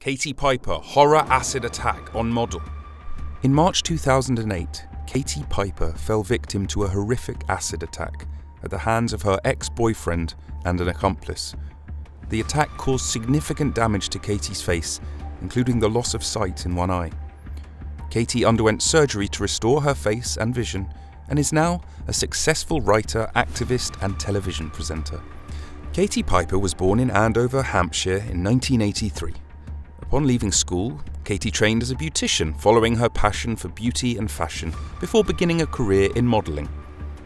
Katie Piper horror acid attack on model. In March 2008, Katie Piper fell victim to a horrific acid attack at the hands of her ex-boyfriend and an accomplice. The attack caused significant damage to Katie's face, including the loss of sight in one eye. Katie underwent surgery to restore her face and vision and is now a successful writer, activist and television presenter. Katie Piper was born in Andover, Hampshire in 1983. Upon leaving school, Katie trained as a beautician, following her passion for beauty and fashion before beginning a career in modelling.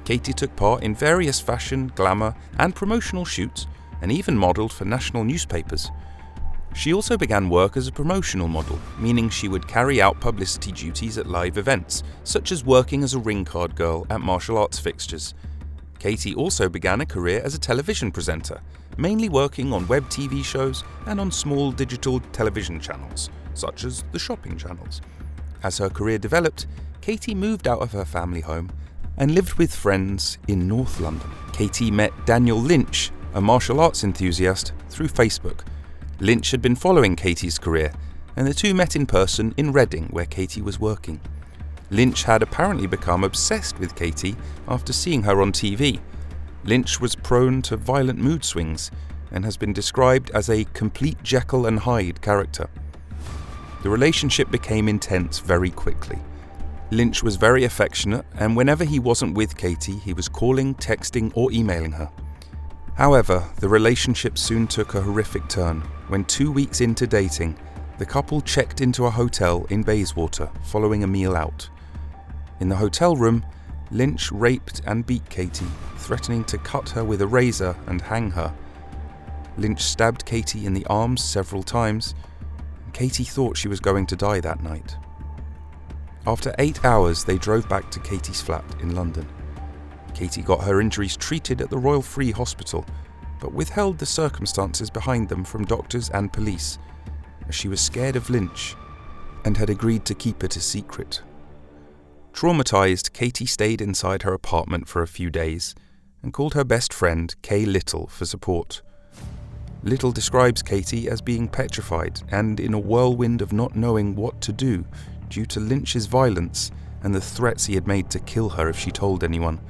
Katie took part in various fashion, glamour and promotional shoots and even modelled for national newspapers. She also began work as a promotional model, meaning she would carry out publicity duties at live events, such as working as a ring card girl at martial arts fixtures. Katie also began a career as a television presenter, mainly working on web TV shows and on small digital television channels, such as the shopping channels. As her career developed, Katie moved out of her family home and lived with friends in North London. Katie met Daniel Lynch, a martial arts enthusiast, through Facebook. Lynch had been following Katie's career, and the two met in person in Reading, where Katie was working. Lynch had apparently become obsessed with Katie after seeing her on TV. Lynch was prone to violent mood swings and has been described as a complete Jekyll and Hyde character. The relationship became intense very quickly. Lynch was very affectionate, and whenever he wasn't with Katie, he was calling, texting or emailing her. However, the relationship soon took a horrific turn when 2 weeks into dating, the couple checked into a hotel in Bayswater following a meal out. In the hotel room, Lynch raped and beat Katie, threatening to cut her with a razor and hang her. Lynch stabbed Katie in the arms several times, and Katie thought she was going to die that night. After 8 hours, they drove back to Katie's flat in London. Katie got her injuries treated at the Royal Free Hospital, but withheld the circumstances behind them from doctors and police, as she was scared of Lynch and had agreed to keep it a secret. Traumatized, Katie stayed inside her apartment for a few days and called her best friend, Kay Little, for support. Little describes Katie as being petrified and in a whirlwind of not knowing what to do due to Lynch's violence and the threats he had made to kill her if she told anyone.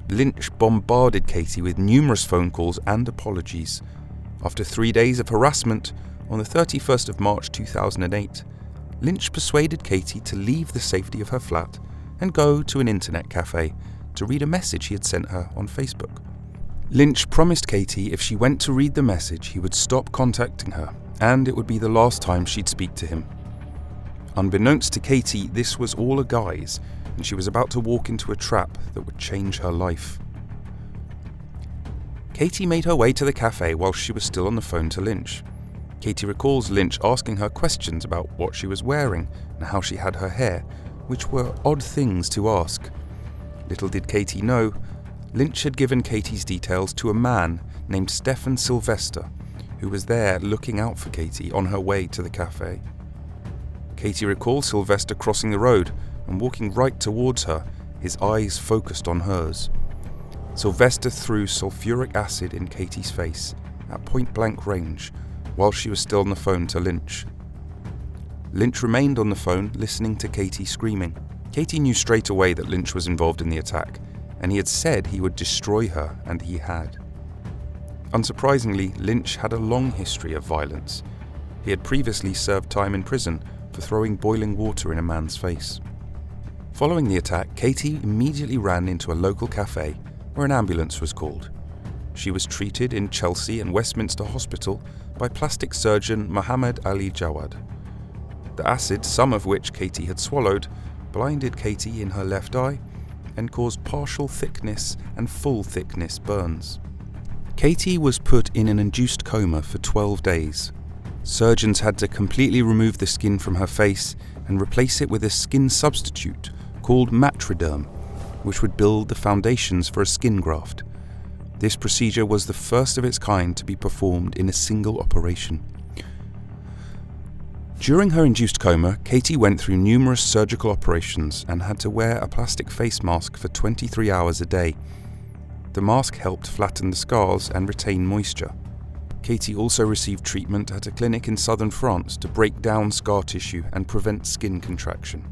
Lynch bombarded Katie with numerous phone calls and apologies. After 3 days of harassment, on the 31st of March 2008, Lynch persuaded Katie to leave the safety of her flat and go to an internet cafe to read a message he had sent her on Facebook. Lynch promised Katie if she went to read the message, he would stop contacting her, and it would be the last time she'd speak to him. Unbeknownst to Katie, this was all a guise, and she was about to walk into a trap that would change her life. Katie made her way to the cafe while she was still on the phone to Lynch. Katie recalls Lynch asking her questions about what she was wearing and how she had her hair, which were odd things to ask. Little did Katie know, Lynch had given Katie's details to a man named Stefan Sylvester, who was there looking out for Katie on her way to the cafe. Katie recalls Sylvester crossing the road and walking right towards her, his eyes focused on hers. Sylvester threw sulfuric acid in Katie's face at point-blank range while she was still on the phone to Lynch. Lynch remained on the phone listening to Katie screaming. Katie knew straight away that Lynch was involved in the attack, and he had said he would destroy her, and he had. Unsurprisingly, Lynch had a long history of violence. He had previously served time in prison for throwing boiling water in a man's face. Following the attack, Katie immediately ran into a local cafe where an ambulance was called. She was treated in Chelsea and Westminster Hospital by plastic surgeon Muhammad Ali Jawad. The acid, some of which Katie had swallowed, blinded Katie in her left eye and caused partial thickness and full thickness burns. Katie was put in an induced coma for 12 days. Surgeons had to completely remove the skin from her face and replace it with a skin substitute called Matriderm, which would build the foundations for a skin graft. This procedure was the first of its kind to be performed in a single operation. During her induced coma, Katie went through numerous surgical operations and had to wear a plastic face mask for 23 hours a day. The mask helped flatten the scars and retain moisture. Katie also received treatment at a clinic in southern France to break down scar tissue and prevent skin contraction.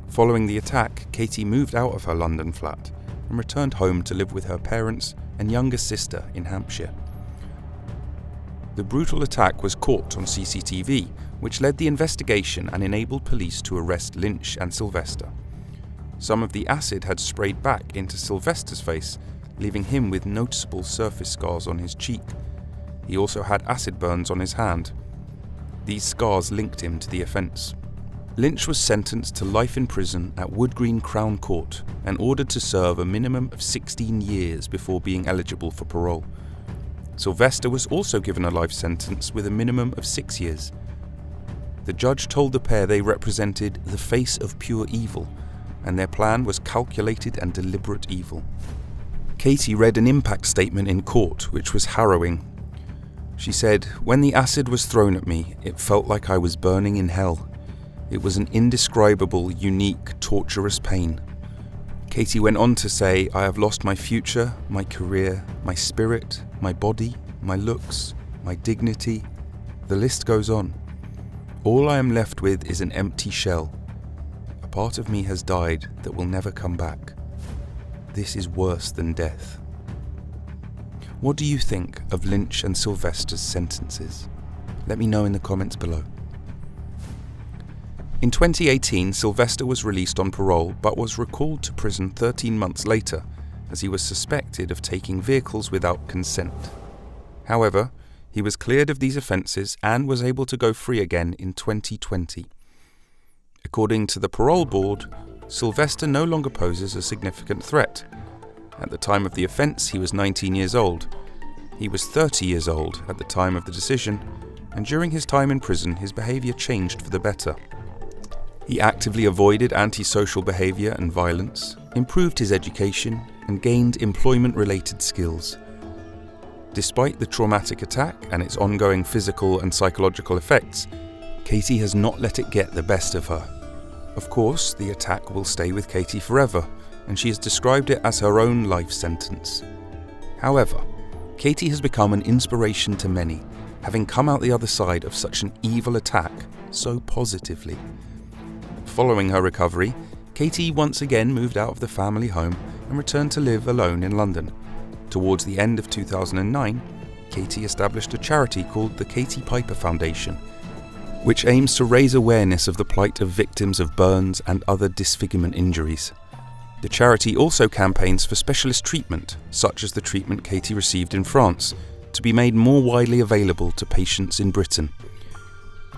Following the attack, Katie moved out of her London flat and returned home to live with her parents and younger sister in Hampshire. The brutal attack was caught on CCTV, which led the investigation and enabled police to arrest Lynch and Sylvester. Some of the acid had sprayed back into Sylvester's face, leaving him with noticeable surface scars on his cheek. He also had acid burns on his hand. These scars linked him to the offence. Lynch was sentenced to life in prison at Wood Green Crown Court and ordered to serve a minimum of 16 years before being eligible for parole. Sylvester was also given a life sentence with a minimum of 6 years. The judge told the pair they represented the face of pure evil, and their plan was calculated and deliberate evil. Katie read an impact statement in court, which was harrowing. She said, "When the acid was thrown at me, it felt like I was burning in hell. It was an indescribable, unique, torturous pain." Katie went on to say, "I have lost my future, my career, my spirit, my body, my looks, my dignity. The list goes on. All I am left with is an empty shell. A part of me has died that will never come back. This is worse than death." What do you think of Lynch and Sylvester's sentences? Let me know in the comments below. In 2018, Sylvester was released on parole but was recalled to prison 13 months later as he was suspected of taking vehicles without consent. However, he was cleared of these offences and was able to go free again in 2020. According to the parole board, Sylvester no longer poses a significant threat. At the time of the offence, he was 19 years old. He was 30 years old at the time of the decision, and during his time in prison, his behaviour changed for the better. He actively avoided antisocial behaviour and violence, improved his education, and gained employment-related skills. Despite the traumatic attack and its ongoing physical and psychological effects, Katie has not let it get the best of her. Of course, the attack will stay with Katie forever, and she has described it as her own life sentence. However, Katie has become an inspiration to many, having come out the other side of such an evil attack so positively. Following her recovery, Katie once again moved out of the family home and returned to live alone in London. Towards the end of 2009, Katie established a charity called the Katie Piper Foundation, which aims to raise awareness of the plight of victims of burns and other disfigurement injuries. The charity also campaigns for specialist treatment, such as the treatment Katie received in France, to be made more widely available to patients in Britain.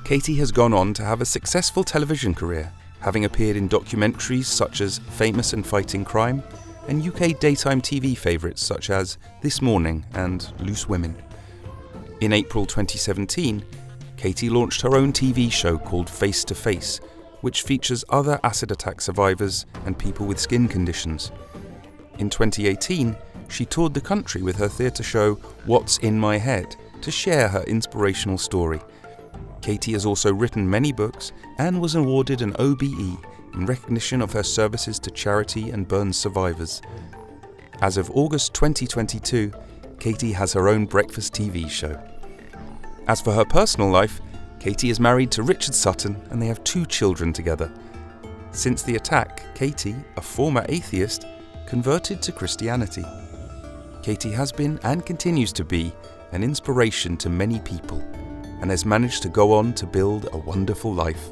Katie has gone on to have a successful television career, having appeared in documentaries such as Famous and Fighting Crime, and UK daytime TV favourites such as This Morning and Loose Women. In April 2017, Katie launched her own TV show called Face to Face, which features other acid attack survivors and people with skin conditions. In 2018, she toured the country with her theatre show What's in My Head to share her inspirational story. Katie has also written many books and was awarded an OBE in recognition of her services to charity and burns survivors. As of August 2022, Katie has her own breakfast TV show. As for her personal life, Katie is married to Richard Sutton and they have 2 children together. Since the attack, Katie, a former atheist, converted to Christianity. Katie has been and continues to be an inspiration to many people and has managed to go on to build a wonderful life.